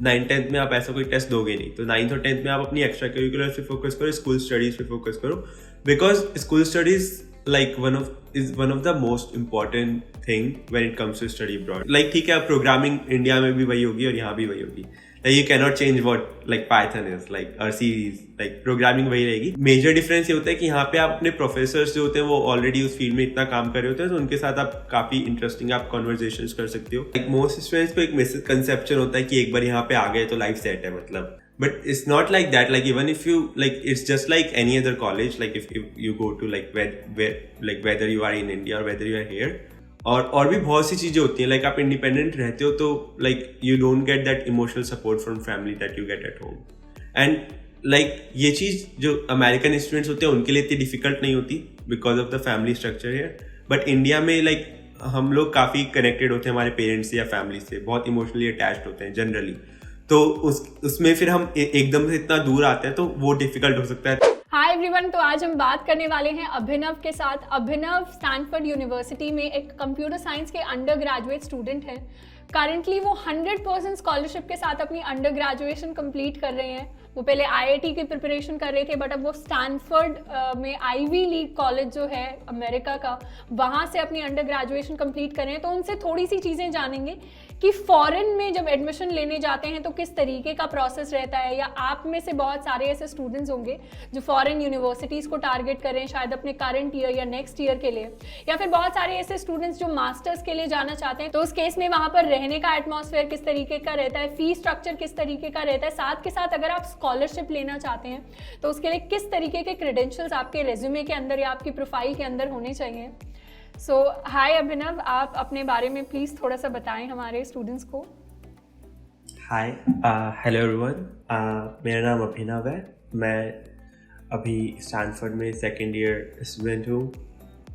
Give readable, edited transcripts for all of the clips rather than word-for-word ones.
9th-10th में आप ऐसा कोई टेस्ट दोगे नहीं, तो 9th और 10th में आप अपनी एक्स्ट्रा करिकुलर पे फोकस करो, स्कूल स्टडीज पे फोकस करो, because school studies like one of the most important thing when it comes to study abroad. Like ठीक है, प्रोग्रामिंग इंडिया में भी वही होगी और यहाँ भी वही होगी. Like you cannot change what like Python is like or C is like programming वही रहेगी. मेजर डिफरेंस ये होता है कि यहाँ पे आप अपने प्रोफेसर्स जो होते हैं वो ऑलरेडी उस फील्ड में इतना काम कर रहे होते हैं, तो उनके साथ आप काफी इंटरेस्टिंग आप कॉन्वर्सेशंस कर सकते हो. Like मोस्ट स्टूडेंट्स को एक मिसकंसेप्शन होता है कि एक बार यहाँ पे आ गए तो लाइफ सेट है, मतलब. But it's not like that. Like even if you like, it's just like any other college. Like if you go to like where like whether you are in India or whether you are here, और भी बहुत सी चीजें होती हैं. Like आप independent रहते हो तो like you don't get that emotional support from family that you get at home. And like ये चीज जो अमेरिकन स्टूडेंट्स होते हैं उनके लिए इतनी डिफिकल्ट नहीं होती because of the family structure here. But India में like हम लोग काफी कनेक्टेड होते हैं हमारे पेरेंट्स से या फैमिली से, बहुत इमोशनली अटैच्ड होते हैं जनरली. तो उसमें फिर हम एकदम से इतना दूर आते हैं तो वो डिफिकल्ट हो सकता है. हाय एवरीवन, तो आज हम बात करने वाले हैं अभिनव के साथ. अभिनव स्टैनफोर्ड यूनिवर्सिटी में एक कंप्यूटर साइंस के अंडर ग्रेजुएट स्टूडेंट हैं. करंटली वो 100% स्कॉलरशिप के साथ अपनी अंडर ग्रेजुएशन कंप्लीट कर रहे हैं. वो पहले आईआईटी की प्रिपरेशन कर रहे थे, बट अब वो स्टैनफोर्ड में आईवी लीग कॉलेज जो है अमेरिका का, वहाँ से अपनी अंडर ग्रेजुएशन कंप्लीट कर रहे हैं. तो उनसे थोड़ी सी चीज़ें जानेंगे कि फॉरेन में जब एडमिशन लेने जाते हैं तो किस तरीके का प्रोसेस रहता है. या आप में से बहुत सारे ऐसे स्टूडेंट्स होंगे जो फॉरेन यूनिवर्सिटीज़ को टारगेट कर रहे हैं शायद अपने करंट ईयर या नेक्स्ट ईयर के लिए, या फिर बहुत सारे ऐसे स्टूडेंट्स जो मास्टर्स के लिए जाना चाहते हैं. तो उस केस में वहाँ पर रहने का एटमॉस्फेयर किस तरीके का रहता है, फी स्ट्रक्चर किस तरीके का रहता है, साथ के साथ अगर आप स्कॉलरशिप लेना चाहते हैं तो उसके लिए किस तरीके के क्रेडेंशियल्स आपके रेज्यूमे के अंदर या आपकी प्रोफाइल के अंदर होने चाहिए. सो हाय अभिनव, आप अपने बारे में प्लीज़ थोड़ा सा बताएं हमारे स्टूडेंट्स को. हाय, हेलो एवरीवन, मेरा नाम अभिनव है. मैं अभी स्टैनफोर्ड में सेकेंड ईयर स्टूडेंट हूँ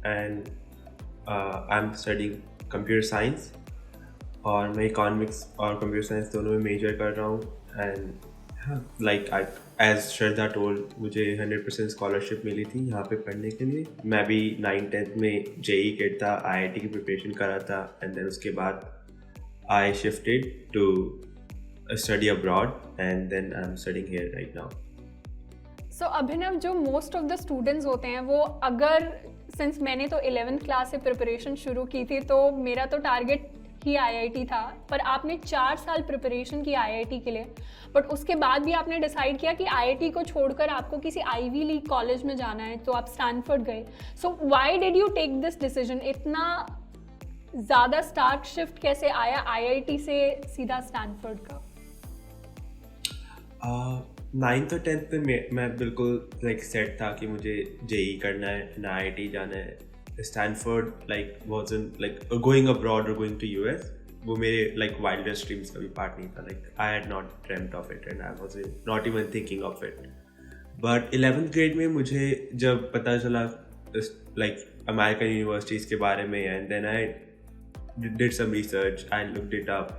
and I am studying computer science, और मैं इकोनॉमिक्स और कंप्यूटर साइंस दोनों में मेजर कर रहा हूँ. And like as Shraddha told, मुझे 100% स्कॉलरशिप मिली थी यहाँ पे पढ़ने के लिए. मैं भी 9th-10th में जेई किट था, आईआईटी की प्रिपरेशन करा था, एंड देन उसके बाद I shifted to study abroad and then I am studying here right now. So Abhinav, जो मोस्ट ऑफ द स्टूडेंट्स होते हैं वो, अगर सिंस मैंने तो 11th क्लास से प्रिपरेशन शुरू की थी तो मेरा तो टारगेट ही आईआईटी था, पर आपने 4 साल प्रिपरेशन की आईआईटी के लिए, बट उसके बाद भी आपने डिसाइड किया कि आईआईटी को छोड़कर आपको किसी आईवी लीग कॉलेज में जाना है, तो आप स्टैनफोर्ड गए. So why did you take this decision? इतना ज़्यादा स्टार्क शिफ्ट कैसे आया आईआईटी से सीधा स्टैनफोर्ड का? 9th और 10th में मैं बिल्कुल लाइक सेट था कि मुझे जेई करना है, ना आईआईटी जाना है. Stanford like wasn't like going abroad or going to US, वो मेरे like wildest dreams का भी पार्ट नहीं था. Like I had not dreamt of it and I was not even thinking of it. But 11th grade में मुझे जब पता चला like American universities के बारे में, and then I did some research, I looked it up.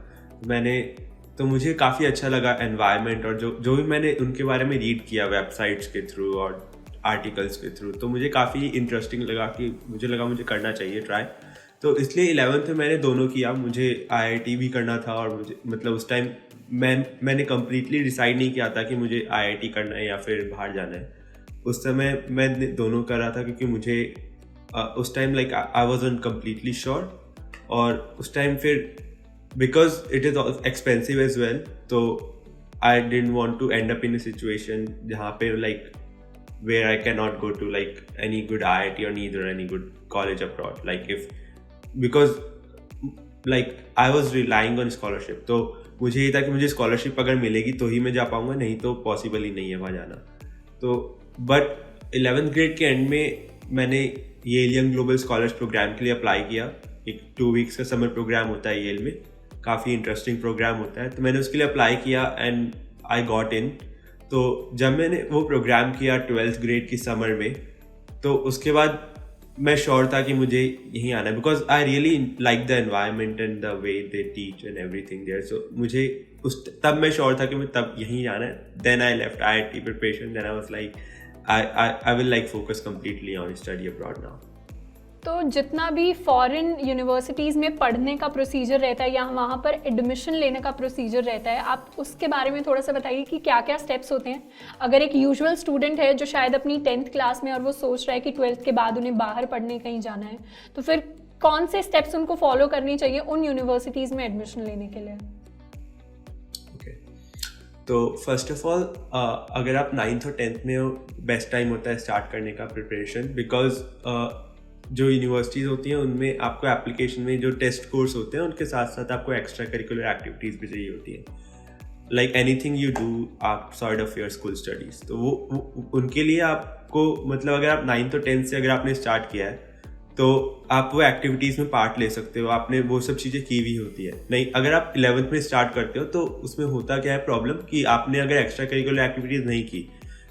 तो मुझे काफ़ी अच्छा लगा environment, और जो भी मैंने उनके बारे में रीड किया वेबसाइट्स के थ्रू और आर्टिकल्स के थ्रू, तो मुझे काफ़ी इंटरेस्टिंग लगा कि मुझे करना चाहिए ट्राई. तो इसलिए 11th में मैंने दोनों किया. मुझे आईआईटी भी करना था, और मुझे मतलब उस टाइम मैंने कम्प्लीटली डिसाइड नहीं किया था कि मुझे आईआईटी करना है या फिर बाहर जाना है. उस समय मैं दोनों कर रहा था क्योंकि मुझे उस time like I wasn't completely sure, और उस टाइम फिर because it is expensive as well, तो I didn't want to end up in a situation जहाँ पे like where I cannot go to like any good IIT or neither any good college abroad, because like I was relying on scholarship. तो मुझे ये था कि मुझे scholarship अगर मिलेगी तो ही मैं जा पाऊँगा, नहीं तो पॉसिबल ही नहीं है वहाँ जाना. तो बट 11th ग्रेड के एंड में मैंने Yale young global scholars programme के लिए अप्लाई किया. एक 2 weeks का समर प्रोग्राम होता है येल में, काफ़ी इंटरेस्टिंग प्रोग्राम होता है. तो मैंने उसके लिए अप्लाई किया एंड आई गॉट इन. तो जब मैंने वो प्रोग्राम किया 12th ग्रेड की समर में, तो उसके बाद मैं श्योर था कि मुझे यहीं आना है, because I really like the environment and the way they teach and everything there. So मुझे तब मैं श्योर था कि मैं तब यहीं आना है. Then I left IIT preparation, then I was like I will like focus completely on study abroad now. तो जितना भी फॉरेन यूनिवर्सिटीज़ में पढ़ने का प्रोसीजर रहता है या वहाँ पर एडमिशन लेने का प्रोसीजर रहता है, आप उसके बारे में थोड़ा सा बताइए कि क्या क्या स्टेप्स होते हैं। अगर एक यूजुअल स्टूडेंट है जो शायद अपनी 10th क्लास में और वो सोच रहा है कि 12th के बाद उन्हें बाहर पढ़ने कहीं जाना है, तो फिर कौन से स्टेप्स उनको फॉलो करनी चाहिए उन यूनिवर्सिटीज़ में एडमिशन लेने के लिए? तो फर्स्ट ऑफ ऑल अगर आप 9th और 10th में हो, बेस्ट टाइम होता है स्टार्ट करने का प्रिपरेशन, बिकॉज जो यूनिवर्सिटीज़ होती हैं उनमें आपको एप्लीकेशन में जो टेस्ट कोर्स होते हैं उनके साथ साथ आपको एक्स्ट्रा करिकुलर एक्टिविटीज़ भी चाहिए होती हैं, like anything you do outside of your school studies. तो वो उनके लिए आपको मतलब अगर आप 9th और 10th से अगर आपने स्टार्ट किया है तो आप वो एक्टिविटीज़ में पार्ट ले सकते हो, आपने वो सब चीज़ें की हुई होती है। नहीं, अगर आप 11th में स्टार्ट करते हो तो उसमें होता क्या है प्रॉब्लम कि आपने अगर एक्स्ट्रा करिकुलर एक्टिविटीज़ नहीं की,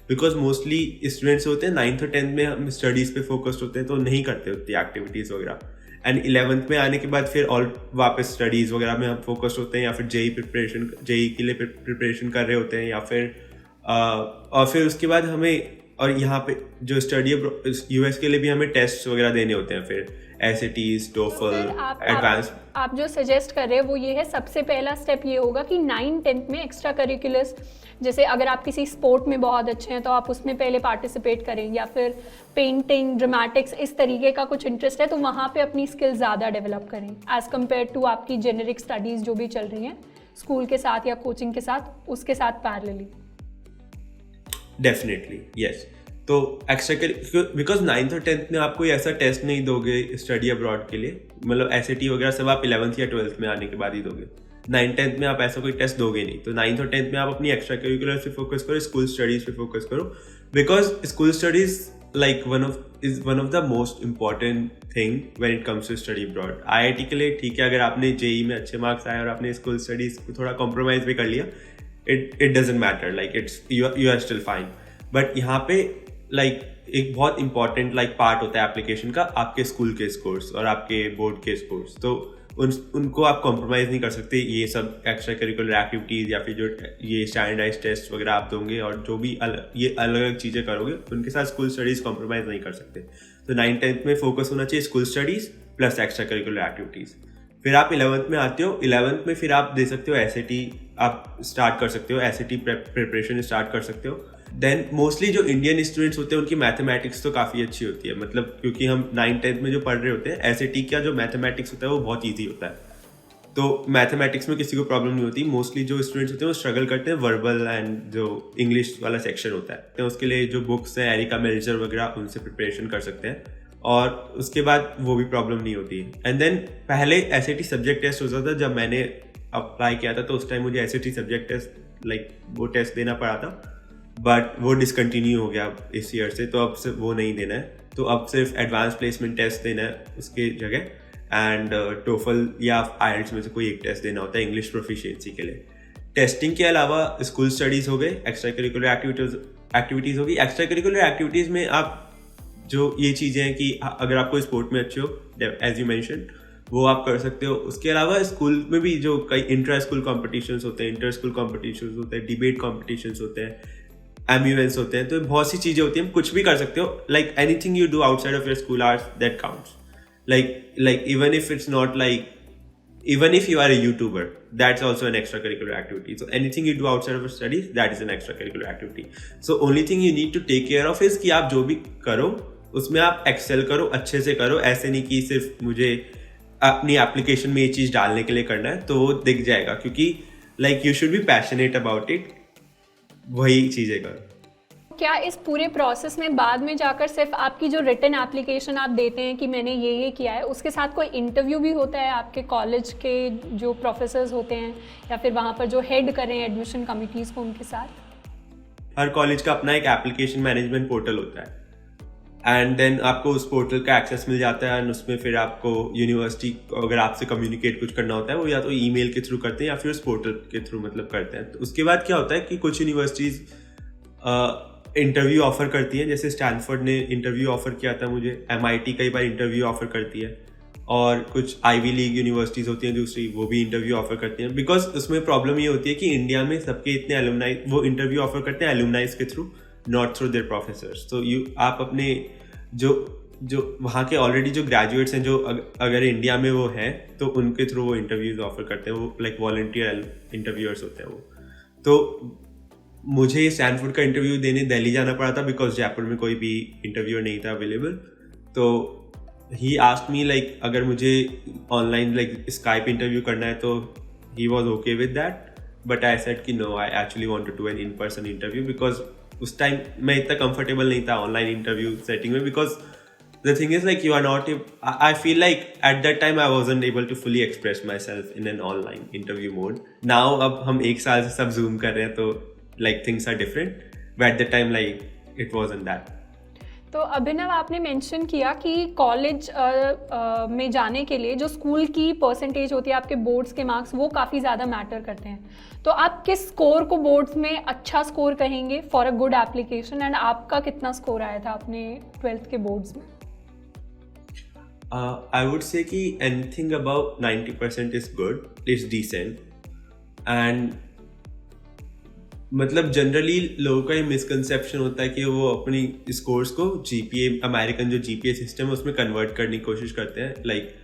बिकॉज मोस्टली स्टूडेंट्स होते हैं 9th और 10th में हम स्टडीज़ पे फोकस्ड होते हैं तो नहीं करते होती एक्टिविटीज़ वगैरह, एंड 11th में आने के बाद फिर और वापस स्टडीज़ वगैरह में हम फोकस्ड होते हैं, या फिर जेई के लिए प्रिपरेशन कर रहे होते हैं, या फिर और फिर उसके बाद हमें और यहाँ पे जो स्टडी यूएस के लिए भी हमें टेस्ट वगैरह देने होते हैं, फिर SATs, TOEFL, एडवांस। आप जो सजेस्ट कर रहे हैं वो ये है, सबसे पहला स्टेप ये होगा कि 9-10th में एक्स्ट्रा करिकुलर्स, जैसे अगर आप किसी स्पोर्ट में बहुत अच्छे हैं तो आप उसमें पहले पार्टिसिपेट करें, या फिर पेंटिंग, ड्रामेटिक्स, इस तरीके का कुछ इंटरेस्ट है तो वहाँ पे अपनी स्किल ज़्यादा डेवलप करें एज़ कम्पेयर टू आपकी जेनेरिक स्टडीज़ जो भी चल रही हैं स्कूल के साथ या कोचिंग के साथ, उसके साथ पैरेलली। Definitely yes. तो एक्स्ट्रा बिकॉज 9th और 10th में आप कोई ऐसा टेस्ट नहीं दोगे स्टडी अब्रॉड के लिए, मतलब SAT वगैरह सब आप 11th या 12th में आने के बाद ही दोगे। 9th-10th में आप ऐसा कोई टेस्ट दोगे नहीं, तो 9th और 10th में आप अपनी एक्स्ट्रा करिकुलर पे फोकस करो, स्कूल स्टडीज़ पे फोकस करो, because school studies like one of the most important thing when it comes to study abroad. IIT के लिए ठीक है, अगर आपने JEE में अच्छे मार्क्स आए और आपने स्कूल स्टडीज़ को थोड़ा कॉम्प्रोमाइज़ भी कर लिया, it doesn't matter, like you are still fine, but यहाँ पे like एक बहुत इंपॉर्टेंट like पार्ट होता है एप्लीकेशन का, आपके स्कूल के स्कोर्स और आपके बोर्ड के स्कोर्स, तो उनको आप कॉम्प्रोमाइज़ नहीं कर सकते। ये सब एक्स्ट्रा करिकुलर एक्टिविटीज़ या फिर जो ये स्टैंडर्डाइज टेस्ट वगैरह आप दोगे और जो भी ये अलग अलग चीज़ें करोगे उनके साथ स्कूल स्टडीज़ कॉम्प्रोमाइज़ नहीं कर सकते। तो 9th-10th में फोकस होना चाहिए school studies plus extra curricular activities. फिर आप 11th में आते हो, 11th में फिर आप दे सकते हो SAT, आप स्टार्ट कर सकते हो, SAT प्रिपरेशन स्टार्ट कर सकते हो। देन मोस्टली जो इंडियन स्टूडेंट्स होते हैं उनकी मैथमेटिक्स तो काफ़ी अच्छी होती है, मतलब क्योंकि हम 9th-10th में जो पढ़ रहे होते हैं, SAT का जो मैथमेटिक्स होता है वो बहुत ईजी होता है, तो मैथमेटिक्स में किसी को प्रॉब्लम नहीं होती। मोस्टली जो स्टूडेंट्स होते हैं वो स्ट्रगल करते हैं वर्बल एंड जो इंग्लिश वाला सेक्शन होता है, तो उसके लिए जो बुक्स हैं एरिका मेल्जर वगैरह उनसे प्रिपरेशन कर सकते हैं, और उसके बाद वो भी प्रॉब्लम नहीं होती। एंड देन पहले SAT सब्जेक्ट टेस्ट होता था, जब मैंने अप्लाई किया था तो उस टाइम मुझे SAT सब्जेक्ट टेस्ट लाइक वो टेस्ट देना पड़ा था, बट वो डिसकंटिन्यू हो गया इस ईयर से, तो अब से वो नहीं देना है, तो अब सिर्फ एडवांस प्लेसमेंट टेस्ट देना है उसके जगह, एंड TOEFL या IELTS में से कोई एक टेस्ट देना होता है इंग्लिश प्रोफिशिएंसी के लिए। टेस्टिंग के अलावा स्कूल स्टडीज़ हो गए, एक्स्ट्रा करिकुलर एक्टिविटीज़ होगी। एक्स्ट्रा करिकुलर एक्टिविटीज़ में आप जो ये चीज़ें हैं कि अगर आप कोई स्पोर्ट में अच्छे हो, एज यू मेंशन, वो आप कर सकते हो। उसके अलावा स्कूल में भी जो कई इंट्रा स्कूल कॉम्पिटिशन्स होते हैं, इंटर स्कूल कॉम्पिटिशन्स होते हैं, डिबेट कॉम्पिटिशन्स होते हैं, MUNs होते हैं, तो बहुत सी चीज़ें होती हैं, कुछ भी कर सकते हो। Like anything you do outside of your school hours that counts, like even if it's not like, even if you are a YouTuber, that's also an extracurricular activity. So anything you do outside of your studies, that is an extracurricular activity. So only thing you need to take care of is कि आप जो भी करो उसमें आप Excel करो, अच्छे से करो। ऐसे नहीं कि सिर्फ मुझे अपनी एप्लीकेशन में ये चीज़ डालने के लिए करना है तो वो दिख जाएगा, क्योंकि like you should be passionate about it, वही चीज़ें करो। क्या इस पूरे प्रोसेस में बाद में जाकर सिर्फ आपकी जो रिटन एप्लीकेशन आप देते हैं कि मैंने ये किया है, उसके साथ कोई इंटरव्यू भी होता है आपके कॉलेज के जो प्रोफेसर्स होते हैं या फिर वहाँ पर जो हेड करें एडमिशन कमिटीज़ को, उनके साथ? हर कॉलेज का अपना एक एप्लीकेशन मैनेजमेंट पोर्टल होता है, एंड देन आपको उस पोर्टल का एक्सेस मिल जाता है, एंड उसमें फिर आपको यूनिवर्सिटी अगर आपसे कम्युनिकेट कुछ करना होता है वो या तो ईमेल के थ्रू करते हैं या फिर उस पोर्टल के थ्रू मतलब करते हैं। तो उसके बाद क्या होता है कि कुछ यूनिवर्सिटीज़ इंटरव्यू ऑफर करती हैं, जैसे स्टैनफोर्ड ने इंटरव्यू ऑफर किया था मुझे, MIT कई बार इंटरव्यू ऑफर करती है, और कुछ आईवी लीग यूनिवर्सिटीज़ होती हैं दूसरी, वो भी इंटरव्यू ऑफर करती हैं। बिकॉज उसमें प्रॉब्लम ये होती है कि इंडिया में सबके इतने एलुमनाई, वो इंटरव्यू ऑफर करते हैं एलुमनाइज के through, not through their professors. तो आप अपने जो जो वहाँ के ऑलरेडी जो ग्रेजुएट्स हैं जो अगर इंडिया में वो हैं तो उनके थ्रू वो इंटरव्यूज ऑफर करते हैं, वो लाइक वॉलंटियर इंटरव्यूअर्स होते हैं वो। तो मुझे स्टैनफोर्ड का इंटरव्यू देने दिल्ली जाना पड़ा था बिकॉज जयपुर में कोई भी इंटरव्यूअर नहीं था अवेलेबल। तो ही आस्क्ड मी लाइक अगर मुझे ऑनलाइन लाइक स्काइप इंटरव्यू करना है तो he was okay with that, but I said कि no, I actually want to do an in person interview because उस टाइम मैं इतना कंफर्टेबल नहीं था ऑनलाइन इंटरव्यू सेटिंग में, because the thing is like you are not, I feel like at that time I wasn't able to fully express my self in an online interview mode. Now अब हम 1 साल से सब zoom कर रहे हैं तो like things are different, but at the time like it wasn't that. तो अभिनव, आपने मेंशन किया कि कॉलेज में जाने के लिए जो स्कूल की परसेंटेज होती है, आपके बोर्ड्स के मार्क्स, वो काफ़ी ज़्यादा मैटर करते हैं। तो आप किस स्कोर को बोर्ड्स में अच्छा स्कोर कहेंगे for a good application, and आपका कितना स्कोर आया था अपने 12th के बोर्ड्स में? I would say कि anything above 90% is good, is decent, and मतलब जनरली लोगों का ये मिसकंसेप्शन होता है कि वो अपनी स्कोर्स को जीपीए, अमेरिकन जो जीपीए सिस्टम है उसमें कन्वर्ट करने की कोशिश करते हैं like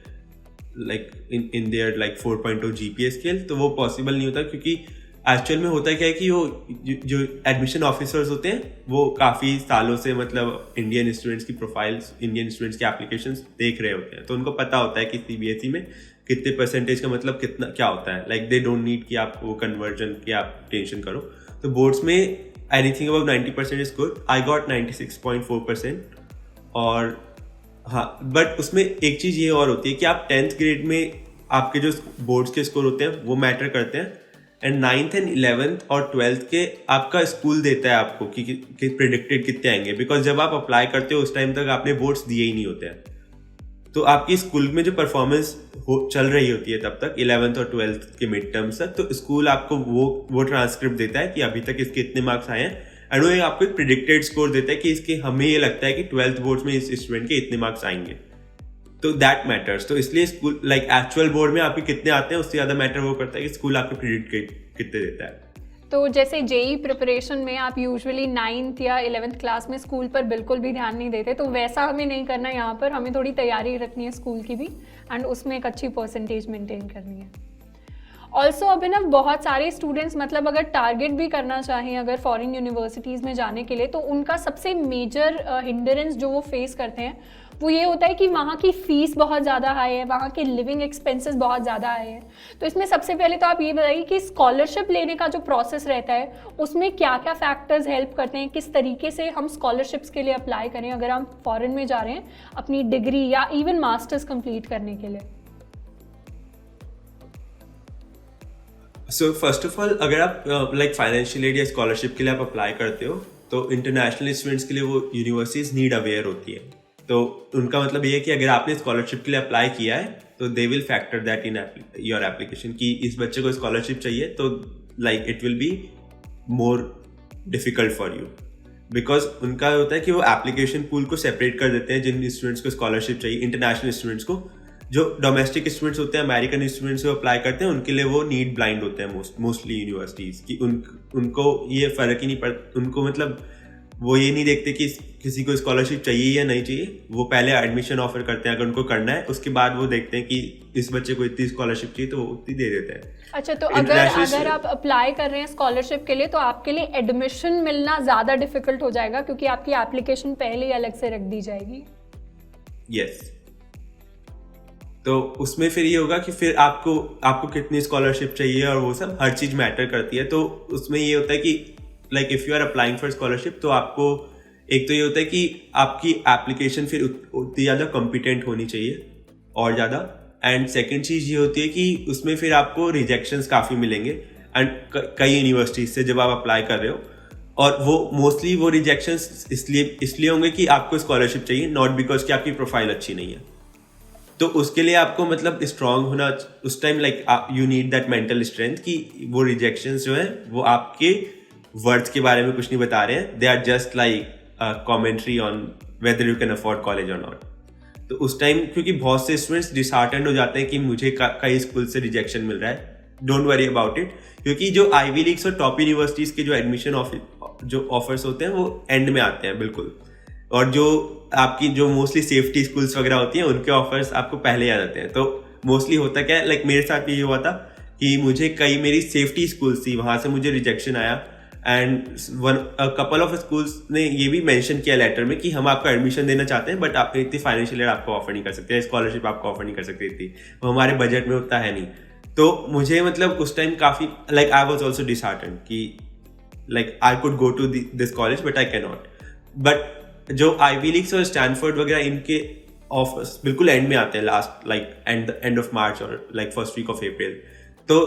in their like 4.0 GPA scale. तो वो पॉसिबल नहीं होता क्योंकि एक्चुअल में होता क्या है कि वो जो एडमिशन ऑफिसर्स होते हैं वो काफ़ी सालों से मतलब इंडियन स्टूडेंट्स की प्रोफाइल्स, इंडियन स्टूडेंट्स के एप्लीकेशंस देख रहे होते हैं, तो उनको पता होता है कि सीबीएसई में कितने परसेंटेज का मतलब कितना क्या होता है। लाइक दे डोंट नीड कि आप वो कन्वर्जन की आप टेंशन करो। तो बोर्ड्स में anything about 90% is good. I got 96.4%। और हाँ, बट उसमें एक चीज़ ये और होती है कि आप 10th ग्रेड में आपके जो बोर्ड्स के स्कोर होते हैं वो मैटर करते हैं, एंड 9th एंड 11th और 12th के आपका स्कूल देता है आपको कि प्रेडिक्टेड कितने आएंगे, बिकॉज जब आप अप्लाई करते हो उस टाइम तक आपने बोर्ड्स दिए ही नहीं होते हैं। तो आपकी स्कूल में जो परफॉर्मेंस चल रही होती है तब तक 11th और 12th के मिड टर्म्स तक, तो स्कूल आपको वो ट्रांसक्रिप्ट देता है कि अभी तक इसके इतने मार्क्स आए हैं, एंड वो आपको एक प्रेडिक्टेड स्कोर देता है कि इसके हमें ये लगता है कि 12th बोर्ड्स में इस स्टूडेंट के इतने मार्क्स आएंगे। तो दैट मैटर्स। तो इसलिए स्कूल लाइक एक्चुअल बोर्ड में आपके कितने आते हैं उससे ज़्यादा मैटर वो करता है कि स्कूल आपको प्रेडिक्ट कितने देता है। तो जैसे जेई प्रिपरेशन में आप यूजुअली 9th या 11th क्लास में स्कूल पर बिल्कुल भी ध्यान नहीं देते, तो वैसा हमें नहीं करना। यहाँ पर हमें थोड़ी तैयारी रखनी है स्कूल की भी, एंड उसमें एक अच्छी परसेंटेज मेंटेन करनी है। ऑल्सो अभिनव, बहुत सारे स्टूडेंट्स मतलब अगर टारगेट भी करना चाहें अगर फॉरेन यूनिवर्सिटीज़ में जाने के लिए, तो उनका सबसे मेजर हिंडरेंस जो वो फेस करते हैं वो ये होता है कि वहाँ की फ़ीस बहुत ज़्यादा हाई है, वहाँ के लिविंग एक्सपेंसेस बहुत ज़्यादा हाई है। तो इसमें सबसे पहले तो आप ये बताइए कि स्कॉलरशिप लेने का जो प्रोसेस रहता है उसमें क्या क्या फैक्टर्स हेल्प करते हैं, किस तरीके से हम स्कॉलरशिप्स के लिए अप्लाई करें अगर हम फॉरेन में जा रहे हैं अपनी डिग्री या इवन मास्टर्स कंप्लीट करने के लिए। सो फर्स्ट ऑफ ऑल, अगर आप लाइक फाइनेंशियल एड या स्कॉलरशिप के लिए आप अप्लाई करते हो तो इंटरनेशनल स्टूडेंट्स के लिए वो यूनिवर्सिटीज नीड अवेयर होती है। तो उनका मतलब ये है कि अगर आपने स्कॉलरशिप के लिए अप्लाई किया है तो they will factor that in your application कि इस बच्चे को स्कॉलरशिप चाहिए, तो like it will be more difficult for you, because उनका होता है कि वो एप्लीकेशन पूल को सेपरेट कर देते हैं। जिन स्टूडेंट्स को स्कॉलरशिप चाहिए, इंटरनेशनल स्टूडेंट्स को, जो डोमेस्टिक स्टूडेंट्स होते हैं, अमेरिकन स्टूडेंट्स जो अप्लाई करते हैं, उनके लिए वो नीड ब्लाइंड होते हैं मोस्टली यूनिवर्सिटीज़ की। उनको ये फ़र्क ही नहीं पड़ता, उनको मतलब वो ये नहीं देखते कि किसी को स्कॉलरशिप चाहिए या नहीं चाहिए। वो पहले एडमिशन ऑफर करते हैं अगर उनको करना है, उसके बाद वो देखते हैं कि इस बच्चे को इतनी स्कॉलरशिप चाहिए तो वो उतनी दे देते हैं। अच्छा, तो अगर आप अप्लाई कर रहे हैं स्कॉलरशिप के लिए तो आपके लिए एडमिशन मिलना ज़्यादा डिफिकल्ट हो जाएगा क्योंकि आपकी एप्लीकेशन पहले ही अलग से रख दी जाएगी। यस। तो उसमें फिर ये होगा कि फिर आपको कितनी स्कॉलरशिप चाहिए और वो सब हर चीज़ मैटर करती है। तो उसमें ये होता है कि like if you are applying for scholarship तो आपको एक तो ये होता है कि आपकी एप्लीकेशन फिर उतनी ज़्यादा कॉम्पिटेंट होनी चाहिए और ज़्यादा, एंड सेकंड चीज़ ये होती है कि उसमें फिर आपको रिजेक्शंस काफ़ी मिलेंगे एंड कई यूनिवर्सिटीज़ से जब आप अप्लाई कर रहे हो, और वो मोस्टली वो रिजेक्शंस इसलिए होंगे कि आपको स्कॉलरशिप चाहिए, नॉट बिकॉज कि आपकी प्रोफाइल अच्छी नहीं है। तो उसके लिए आपको मतलब स्ट्रांग होना उस time, like you need that mental strength कि वो रिजेक्शंस जो है वो आपके वर्थ के बारे में कुछ नहीं बता रहे हैं, they are just like commentary on whether you can afford college और नॉट। तो उस टाइम क्योंकि बहुत से स्टूडेंट्स डिसहार्टेंड हो जाते हैं कि मुझे कई स्कूल से रिजेक्शन मिल रहा है, डोंट वरी अबाउट इट, क्योंकि जो आईवी लीग्स और टॉप यूनिवर्सिटीज़ के जो एडमिशन जो ऑफर्स होते हैं वो एंड में आते हैं बिल्कुल, और जो आपकी जो मोस्टली सेफ्टी स्कूल्स वगैरह होती हैं उनके ऑफर्स आपको पहले आ जाते हैं। तो मोस्टली होता क्या है, लाइक मेरे साथ भी ये हुआ था कि मुझे कई मेरी सेफ्टी स्कूल्स थी, वहाँ से मुझे रिजेक्शन आया। एंड कपल ऑफ स्कूल्स ने ये भी मेंशन किया लेटर में कि हम आपको एडमिशन देना चाहते हैं, बट आप इतनी फाइनेंशियल एड आपको ऑफर नहीं कर सकते, स्कॉलरशिप आपको ऑफर नहीं कर सकते, इतनी वो हमारे बजट में उतना है नहीं। तो मुझे मतलब उस टाइम काफ़ी like I was also disheartened कि like I could go to this college but I can not. But जो आईवी लीग्स और स्टैनफोर्ड वगैरह इनके ऑफर्स बिल्कुल एंड में आते हैं, last like end of March और like first week of April. तो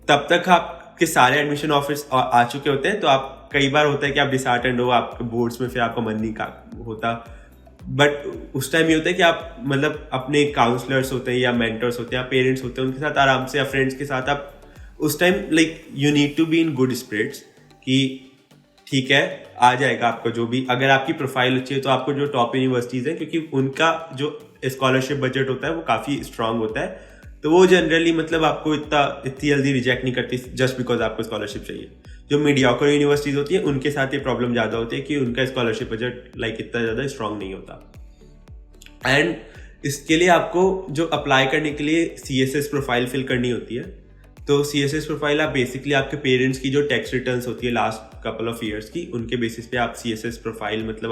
तब तक आपके सारे एडमिशन ऑफर्स आ चुके होते हैं। तो आप कई बार होता है कि आप डिसहार्टेंड हो, आपके बोर्ड्स में फिर आपका मन नहीं होता। बट उस टाइम ये होता है कि आप मतलब अपने काउंसलर्स होते हैं या मेंटर्स होते हैं या पेरेंट्स होते हैं, उनके साथ आराम से या फ्रेंड्स के साथ आप उस time like you need to be in good spirits कि ठीक है आ जाएगा आपको जो भी, अगर आपकी प्रोफाइल अच्छी है तो आपको जो टॉप यूनिवर्सिटीज़ हैं, क्योंकि उनका जो स्कॉलरशिप बजट होता है वो काफ़ी स्ट्रांग होता है। तो वो जनरली मतलब आपको इतनी जल्दी रिजेक्ट नहीं करती जस्ट बिकॉज आपको स्कॉलरशिप चाहिए। जो मीडियोकर यूनिवर्सिटीज़ होती है उनके साथ ये प्रॉब्लम ज़्यादा होती है कि उनका स्कॉलरशिप बजट लाइक इतना ज़्यादा स्ट्रांग नहीं होता। एंड इसके लिए आपको जो अप्लाई करने के लिए CSS प्रोफाइल फिल करनी होती है। तो CSS प्रोफाइल आप बेसिकली आपके पेरेंट्स की जो टैक्स रिटर्न्स होती है लास्ट कपल ऑफ ईयर्स की, उनके बेसिस पे आप CSS प्रोफाइल मतलब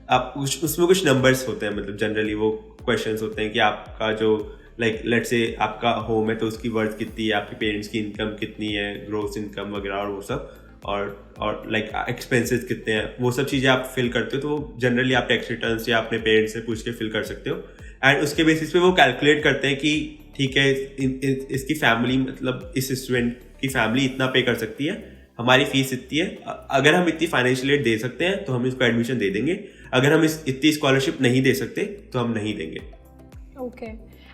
आप उसमें कुछ नंबर्स होते हैं, मतलब जनरली वो क्वेश्चंस होते हैं कि आपका जो लाइक लेट्स से आपका होम है तो उसकी वर्थ कितनी है, आपके पेरेंट्स की इनकम कितनी है, ग्रोस इनकम वगैरह और वो सब, और लाइक एक्सपेंसेस कितने हैं, वो सब चीज़ें आप फिल करते हो। तो वो जनरली आप टैक्स रिटर्न्स या अपने पेरेंट्स से पूछ के फिल कर सकते हो। एंड उसके बेसिस पे वो कैलकुलेट करते हैं कि ठीक है इसकी फैमिली मतलब इस स्टूडेंट की फैमिली इतना पे कर सकती है, हमारी फीस इतनी है, अगर हम इतनी फाइनेंशियल एड दे सकते हैं तो हम इसको एडमिशन दे देंगे, अगर हम इतनी स्कॉलरशिप नहीं दे सकते तो हम नहीं देंगे। ओके।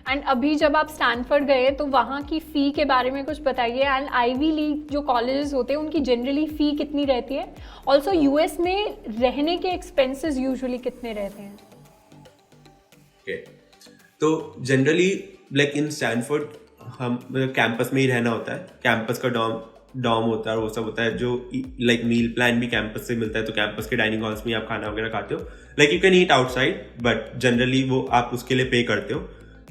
एंड अभी जब आप स्टैनफोर्ड गए तो वहाँ की फ़ी के बारे में कुछ बताइए। एंड आईवी लीग जो कॉलेजेस होते हैं उनकी जनरली फ़ी कितनी रहती है? ऑल्सो यूएस में रहने के एक्सपेंसेस यूजुअली कितने रहते हैं? ओके, तो जनरली लाइक इन स्टैनफोर्ड हम मतलब कैंपस में ही रहना होता है, कैंपस का डॉम होता है और वो सब होता है, जो लाइक मील प्लान भी कैंपस से मिलता है। तो कैंपस के डाइनिंग हॉल्स में आप खाना वगैरह खाते हो, like you can eat outside but generally वो आप उसके लिए पे करते हो।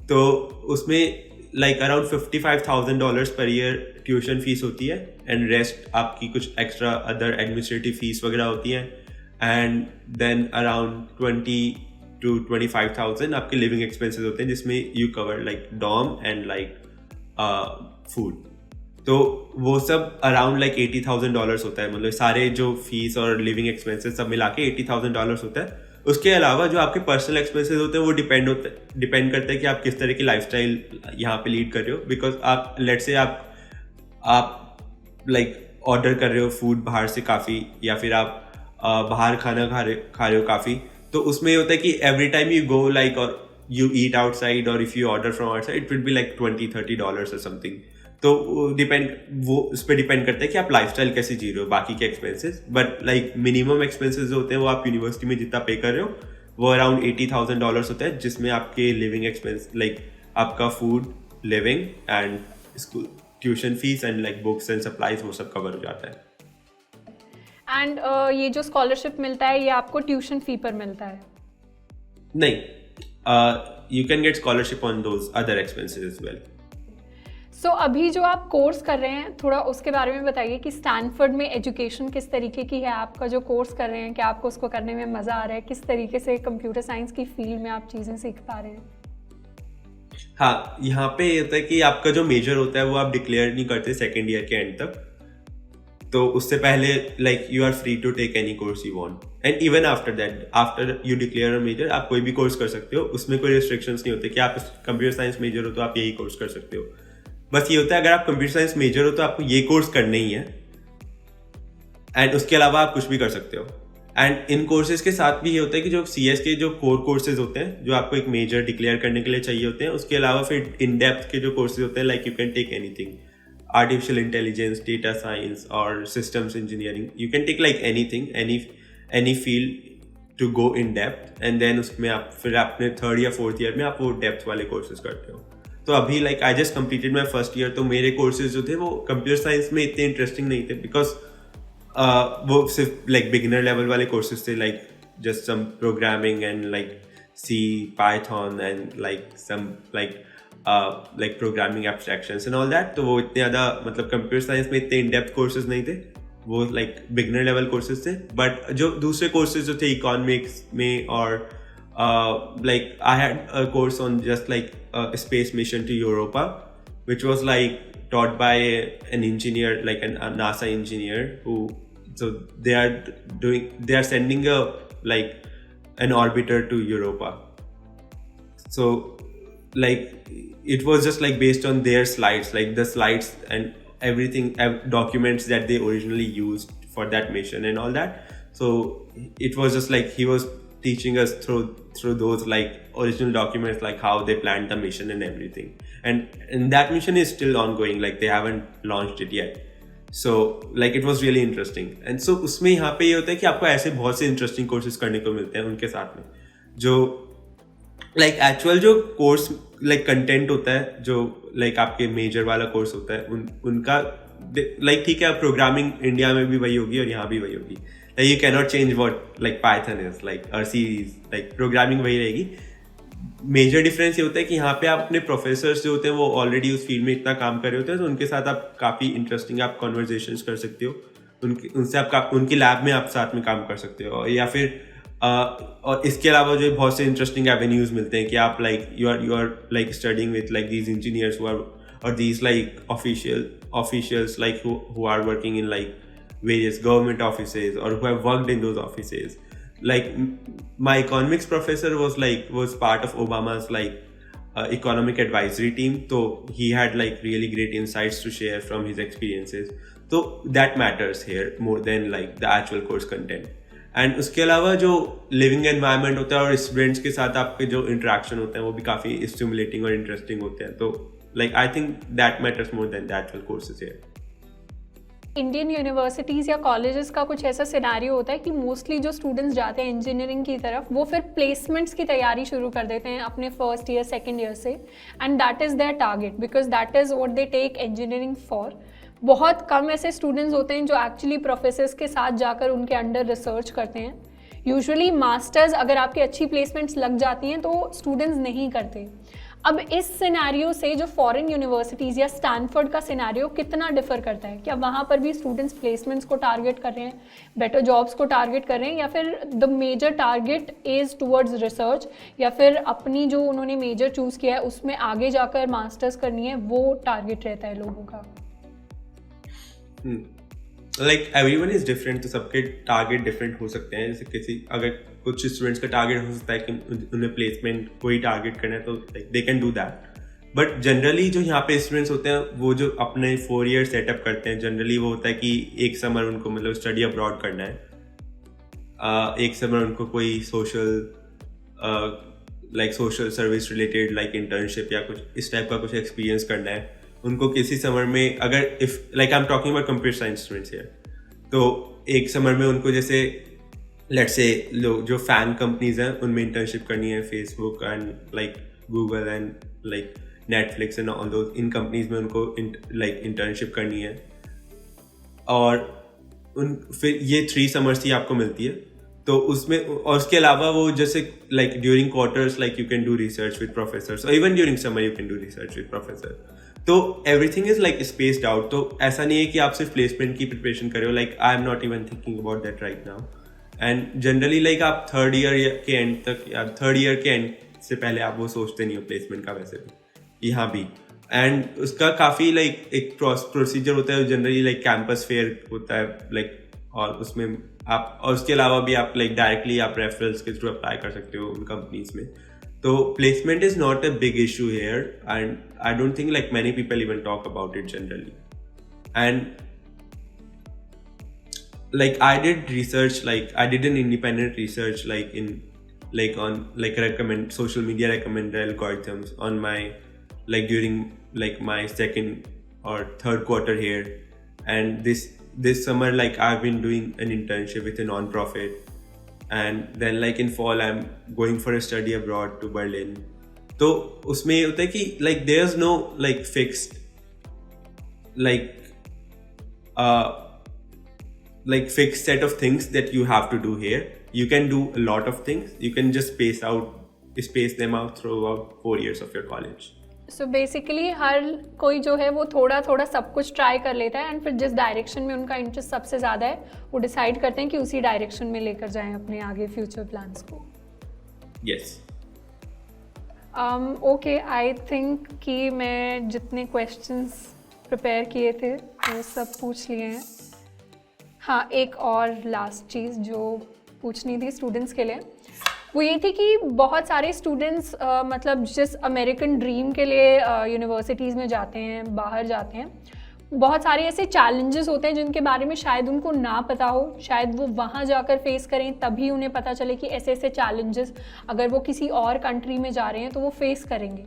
तो उसमें like around $55,000 per year tuition fees होती है, एंड रेस्ट आपकी कुछ एक्स्ट्रा अदर एडमिनिस्ट्रेटिव फीस वगैरह होती है। एंड देन अराउंड 20 to 25,000 आपके लिविंग एक्सपेंसेस होते हैं, जिसमें you cover like dorm and like food. तो वो सब अराउंड लाइक $80,000 होता है, मतलब सारे जो फीस और लिविंग एक्सपेंसेस सब मिला के $80,000 होता है। उसके अलावा जो आपके पर्सनल एक्सपेंसेस होते हैं वो डिपेंड करता है कि आप किस तरह की लाइफस्टाइल यहाँ पे लीड कर रहे हो। बिकॉज आप लेट्स से आप लाइक ऑर्डर कर रहे हो फूड बाहर से काफ़ी, या फिर आप बाहर खाना खा रहे हो काफ़ी, तो उसमें होता है कि every time you go like और यू ईट आउटसाइड और if you order from outside it will be like $20-30 और समथिंग। तो वो उस पर डिपेंड करता है कि आप लाइफस्टाइल कैसे जी रहे हो, बाकी के expenses. But like minimum expenses जो होते हैं वो आप यूनिवर्सिटी में जितना पे कर रहे हो वो अराउंड $80,000 होता है, जिसमें आपके लिविंग एक्सपेंस लाइक आपका food, living and school tuition fees and like books and supplies वो सब कवर हो जाता है। एंड ये जो स्कॉलरशिप मिलता है ये आपको ट्यूशन फी पर मिलता है? नहीं, you can get scholarship on those other expenses as well. So अभी जो आप कोर्स कर रहे हैं थोड़ा उसके बारे में बताइए कि स्टैनफोर्ड में एजुकेशन किस तरीके की है, आपका जो कोर्स कर रहे हैं क्या आपको उसको करने में मज़ा आ रहा है, किस तरीके से कंप्यूटर साइंस की फील्ड में आप चीज़ें सीख पा रहे हैं? हाँ, यहाँ पे ये होता है कि आपका जो मेजर होता है वो आप डिक्लेयर नहीं करते सेकेंड ईयर के एंड तक। तो उससे पहले like you are free to take any course you want, and even after that after you declare a major आप कोई भी कोर्स कर सकते हो, उसमें कोई रिस्ट्रिक्शंस नहीं होते कि आप कंप्यूटर साइंस मेजर हो तो आप यही कोर्स कर सकते हो। बस ये होता है अगर आप कंप्यूटर साइंस मेजर हो तो आपको ये कोर्स करना ही है, एंड उसके अलावा आप कुछ भी कर सकते हो। एंड इन कोर्सेज के साथ भी ये होता है कि जो CS के जो कोर कोर्सेज होते हैं जो आपको एक मेजर डिक्लेयर करने के लिए चाहिए होते हैं, उसके अलावा फिर इन डेप्थ के जो कोर्सेज होते हैं like you can take anything, artificial intelligence, data science or systems engineering. You can take like anything, any field to go in depth, and then उसमें आप फिर अपने 3rd या 4th ईयर में आप वो डेप्थ वाले कोर्सेज करते हो। तो अभी like I just completed my 1st year, तो मेरे कोर्सेज जो थे वो कंप्यूटर साइंस में इतने इंटरेस्टिंग नहीं थे बिकॉज वो सिर्फ लाइक बिगिनर लेवल वाले कोर्सेज थे, like just some programming and like C, Python and like some like programming abstractions and all that. तो वो इतने ज़्यादा मतलब कंप्यूटर साइंस में इतने इन डेप्थ कोर्सेज नहीं थे, वो लाइक बिगनर लेवल कोर्सेज थे. बट जो दूसरे कोर्सेज जो थे इकोनॉमिक्स में और like I had a course on just like a space mission to Europa, which was like taught by an engineer, like a NASA engineer who, so they are sending like an orbiter to Europa. So like it was just like based on their slides, like the slides and everything, documents that they originally used for that mission and all that. So it was just like he was teaching us through those like original documents, like how they planned the mission and everything. And that mission is still ongoing, like they haven't launched it yet. So like it was really interesting. And so उसमें यहाँ पे ये होता है कि आपको ऐसे बहुत से इंटरेस्टिंग कोर्सेज करने को मिलते हैं उनके साथ में, जो लाइक एक्चुअल जो कोर्स लाइक कंटेंट होता है, जो लाइक आपके मेजर वाला कोर्स होता है, उनका लाइक ठीक है, प्रोग्रामिंग इंडिया में भी वही होगी और यहाँ भी वही होगी. Like you cannot change what like Python is, like or C is, like programming वही रहेगी. मेजर डिफरेंस ये होता है कि यहाँ पे आप अपने प्रोफेसर्स जो होते हैं वो ऑलरेडी उस फील्ड में इतना काम कर रहे होते हैं, तो उनके साथ आप काफ़ी इंटरेस्टिंग आप कॉन्वर्जेशंस कर सकते हो, उनसे आप उनकी लैब में आप साथ में काम कर सकते हो. या फिर और इसके अलावा जो बहुत से इंटरेस्टिंग एवेन्यूज मिलते हैं कि आप like you are like studying with like these engineers who are और these like officials like who are working in like various government offices or who have worked in those offices. Like my economics professor was part of Obama's like economic advisory team, so he had like really great insights to share from his experiences. So that matters here more than like the actual course content. And उसके अलावा जो living environment होता है और students के साथ आपके जो इंटरेक्शन होते हैं वो भी काफ़ी स्टिमुलेटिंग और इंटरेस्टिंग होते हैं. तो like I think that matters more than the actual courses here. Indian universities या कॉलेजेस का कुछ ऐसा सिनेरियो होता है कि मोस्टली जो स्टूडेंट्स जाते हैं इंजीनियरिंग की तरफ, वो फिर प्लेसमेंट्स की तैयारी शुरू कर देते हैं अपने फर्स्ट ईयर सेकंड ईयर से, and that is their target because that is what they take engineering for. बहुत कम ऐसे स्टूडेंट्स होते हैं जो एक्चुअली प्रोफेसर्स के साथ जाकर उनके अंडर रिसर्च करते हैं. यूजुअली मास्टर्स अगर आपकी अच्छी प्लेसमेंट्स लग जाती हैं तो स्टूडेंट्स नहीं करते. अब इस सिनेरियो से जो फॉरेन यूनिवर्सिटीज़ या स्टैनफोर्ड का सिनेरियो कितना डिफर करता है? क्या वहाँ पर भी स्टूडेंट्स प्लेसमेंट्स को टारगेट कर रहे हैं, बेटर जॉब्स को टारगेट कर रहे हैं, या फिर the major target is towards research, या फिर अपनी जो उन्होंने मेजर चूज़ किया है उसमें आगे जाकर मास्टर्स करनी है, वो टारगेट रहता है लोगों का? लाइक एवरीवन इज डिफरेंट, तो सबके टारगेट डिफरेंट हो सकते हैं. जैसे किसी अगर कुछ स्टूडेंट्स का टारगेट हो सकता है कि उन्हें प्लेसमेंट को ही टारगेट करना है, तो like they can do that. But generally जो यहाँ पे स्टूडेंट्स होते हैं वो जो अपने 4 ईयर सेटअप करते हैं, जनरली वो होता है कि एक समर उनको मतलब स्टडी अब्रॉड करना है, एक समर उनको कोई social service related like internship या कुछ इस टाइप का कुछ एक्सपीरियंस करना है उनको किसी समर में. अगर if like I am talking about computer science students here, तो एक समर में उनको जैसे लेट्स से लोग जो फैन कंपनीज हैं उनमें इंटर्नशिप करनी है, Facebook and like Google and like Netflix and all those, in companies में उनको लाइक इंटर्नशिप करनी है. और फिर ये 3 समर्स ही आपको मिलती है. तो उसमें और उसके अलावा वो जैसे like during quarters like you can do research with professors, और even during summer you can do research with professor. तो everything is like spaced out. तो ऐसा नहीं है कि आप सिर्फ प्लेसमेंट की प्रिपरेशन कर रहे हो. Like I am not even thinking about that right now. And generally like आप थर्ड ईयर के एंड तक या थर्ड ईयर के एंड से पहले आप वो सोचते नहीं हो प्लेसमेंट का, वैसे भी यहाँ भी. एंड उसका काफ़ी लाइक एक प्रोसीजर होता है जनरली, लाइक कैंपस फेयर होता है लाइक, और उसमें आप और उसके अलावा भी आप लाइक डायरेक्टली आप रेफरल्स के थ्रू अप्लाई कर सकते हो उन कंपनीज में. तो placement is not a big issue here, and I don't think like many people even talk about it generally. And like I did research, like I did an independent research like in like on like recommend social media recommender algorithms on my like during like my second or third quarter here. And this summer like I've been doing an internship with a non-profit, and then like in fall I'm going for a study abroad to Berlin. तो उसमें ये होता है कि like there's no like fixed like fixed set of things that you have to do here. you can do a lot of things. You can just space them out throughout 4 years of your college. So basically हर कोई जो है वो थोड़ा थोड़ा सब कुछ try कर लेता है एंड फिर जिस डायरेक्शन में उनका इंटरेस्ट सबसे ज़्यादा है वो डिसाइड करते हैं कि उसी डायरेक्शन में लेकर जाएं अपने आगे फ्यूचर प्लान्स को. Yes. ओके, आई थिंक कि मैं जितने क्वेश्चंस प्रिपेयर किए थे वो सब पूछ लिए हैं. हाँ, एक और लास्ट चीज़ जो पूछनी थी स्टूडेंट्स के लिए वो ये थी कि बहुत सारे स्टूडेंट्स मतलब जिस अमेरिकन ड्रीम के लिए यूनिवर्सिटीज़ में जाते हैं, बाहर जाते हैं, बहुत सारे ऐसे चैलेंजेस होते हैं जिनके बारे में शायद उनको ना पता हो, शायद वो वहाँ जाकर फेस करें तभी उन्हें पता चले कि ऐसे ऐसे चैलेंजेस अगर वो किसी और कंट्री में जा रहे हैं तो वो फेस करेंगे.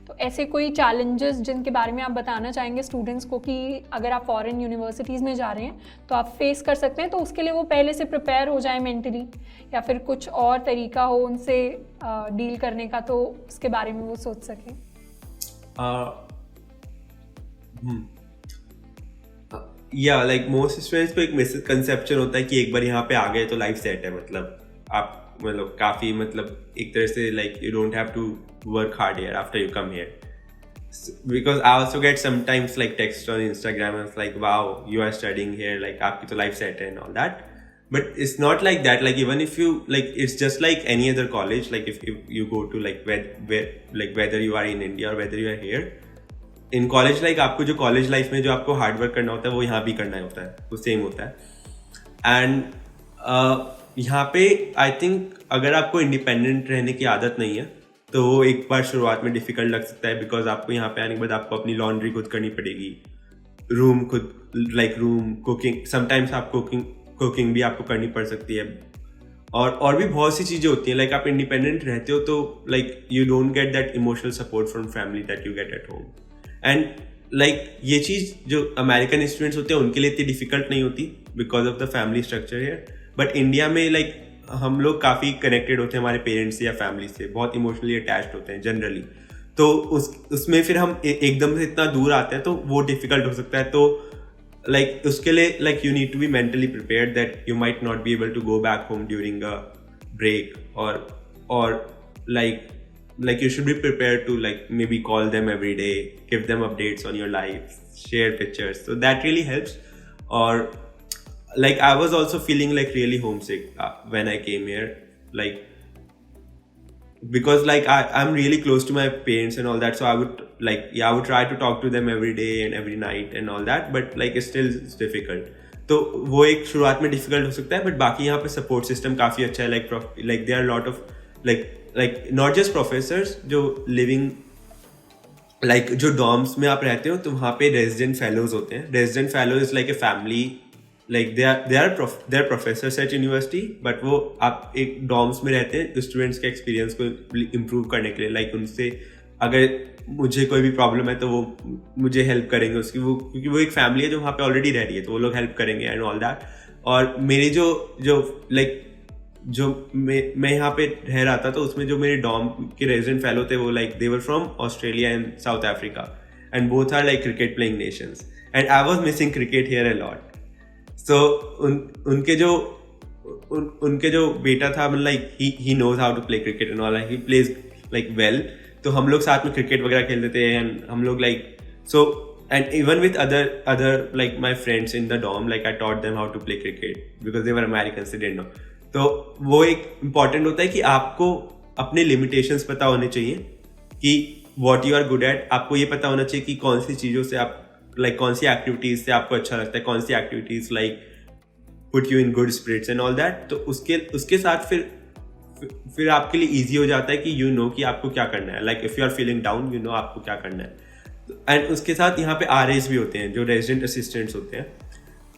तो ऐसे कोई चैलेंजेस जिनके बारे में आप बताना चाहेंगे स्टूडेंट्स को कि अगर आप फॉरेन यूनिवर्सिटीज़ में जा रहे हैं तो आप फेस कर सकते हैं, तो उसके लिए वो पहले से प्रिपेयर हो जाए मेंटली, या फिर कुछ और तरीका हो उनसे डील करने का तो उसके बारे में वो सोच सकें. या लाइक मोस्ट स्टूडेंट्स को एक मिसकंसेप्शन होता है कि एक बार यहाँ पे आ गए तो लाइफ सेट है, मतलब आप मतलब काफ़ी मतलब एक तरह से like you don't have to work hard here after you come here. Because I also get sometimes like text on Instagram and it's like, wow, you are studying here, like aapki to life set and all that. But it's not like that. Like even if you like, it's just like any other college. Like if you go to like where like whether you are in India or whether you are here in college, like आपको जो college life में जो आपको hard work करना होता है वो यहाँ भी करना होता है, वो same होता है. And यहाँ पे I think अगर आपको independent रहने की आदत नहीं है तो वो एक बार शुरुआत में डिफ़िकल्ट लग सकता है, बिकॉज आपको यहाँ पे आने के बाद आपको अपनी लॉन्ड्री खुद करनी पड़ेगी, रूम खुद लाइक रूम कुकिंग, समटाइम्स आप कुकिंग भी आपको करनी पड़ सकती है, और भी बहुत सी चीज़ें होती हैं. लाइक आप इंडिपेंडेंट रहते हो तो like you don't get that emotional support from family that you get at home. And like ये चीज़ जो अमेरिकन स्टूडेंट्स होते हैं उनके लिए इतनी डिफ़िकल्ट नहीं होती because of the family structure here. But India में लाइक हम लोग काफ़ी कनेक्टेड होते हैं हमारे पेरेंट्स से या फैमिली से, बहुत इमोशनली अटैच्ड होते हैं जनरली. तो उसमें फिर हम एकदम से इतना दूर आते हैं तो वो डिफ़िकल्ट हो सकता है. तो लाइक उसके लिए like you need to be mentally prepared that you might not be able to go back home during a break, और like you should be prepared to like maybe call them every day, give them updates on your life, share pictures. So that really helps. Or like I was also feeling like really homesick when I came here, like because like I'm really close to my parents and all that, so I would try to talk to them every day and every night and all that, but like it's still difficult. तो वो एक शुरुआत में difficult हो सकता है, but बाकी यहाँ पे सपोर्ट सिस्टम काफ़ी अच्छा है. like there are a lot of like not just professors जो living like जो dorms में आप रहते हो तो वहाँ पे resident fellows होते हैं. resident fellow is like a family, like they are professors at university, but वो आप एक dorms में रहते हैं स्टूडेंट्स के एक्सपीरियंस को इम्प्रूव करने के लिए. like उनसे अगर मुझे कोई भी प्रॉब्लम है तो वो मुझे हेल्प करेंगे उसकी, वो क्योंकि वो एक फैमिली है जो वहाँ पे ऑलरेडी रह रही है, तो वो लोग हेल्प करेंगे एंड ऑल दैट. और मेरी जो मैं यहाँ पे रह रहा था तो उसमें जो मेरे डॉम के रेजिडेंट फेलो थे वो like they were from Australia and South Africa, and both are like cricket playing nations, and I was missing cricket here a lot. So उनके जो बेटा था मतलब like he knows how to play cricket and all, he plays like well. तो हम लोग साथ में क्रिकेट वगैरह खेलते थे, एंड हम लोग like so and even with other like my friends in the dorm, like I taught them how to play cricket because they were Americans, they didn't know. तो वो एक इम्पॉर्टेंट होता है कि आपको अपने लिमिटेशंस पता होने चाहिए कि what you are good at. आपको ये पता होना चाहिए कि कौन सी चीज़ों से आप like कौन सी एक्टिविटीज़ से आपको अच्छा लगता है, कौन सी activities like put you in good spirits and all that. तो उसके साथ फिर आपके लिए ईजी हो जाता है कि you know कि आपको क्या करना है. like if you are feeling down, you know आपको क्या करना है. एंड उसके साथ यहाँ पे RAs भी होते हैं जो रेजिडेंट असिस्टेंट्स होते हैं.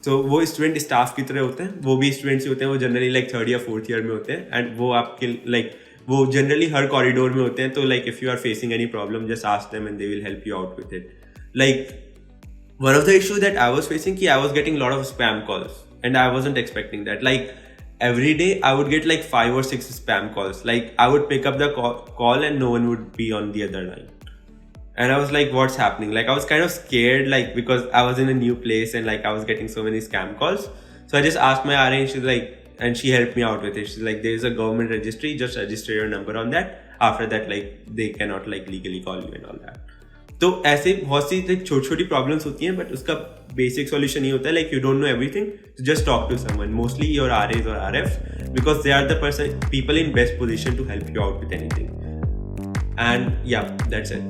तो वो स्टूडेंट स्टाफ की तरह होते हैं, वो भी स्टूडेंट्स ही होते हैं, वो जनरली लाइक 3rd या 4th ईयर में होते हैं, एंड वो आपके लाइक वो जनरली हर कॉरिडोर में होते हैं. तो like if you are facing any problem just ask them and they will help you out with it. Like one of the issue that I was facing कि I was getting lot of spam calls and I wasn't expecting that. Like every day I would get like 5 or 6 spam calls. Like I would pick up the call and no one would be on the other line. And I was like, what's happening? Like I was kind of scared, like because I was in a new place and like I was getting so many scam calls. So I just asked my RA and she's like, and she helped me out with it. She's like, there is a government registry, just register your number on that. After that, like, they cannot like legally call you and all that. तो ऐसे बहुत सी छोटी छोटी problems होती हैं, but उसका basic solution ये होता है, like you don't know everything, तो just talk to someone, mostly your RAs और RFs, because they are the person people in best position to help you out with anything. And या that's it.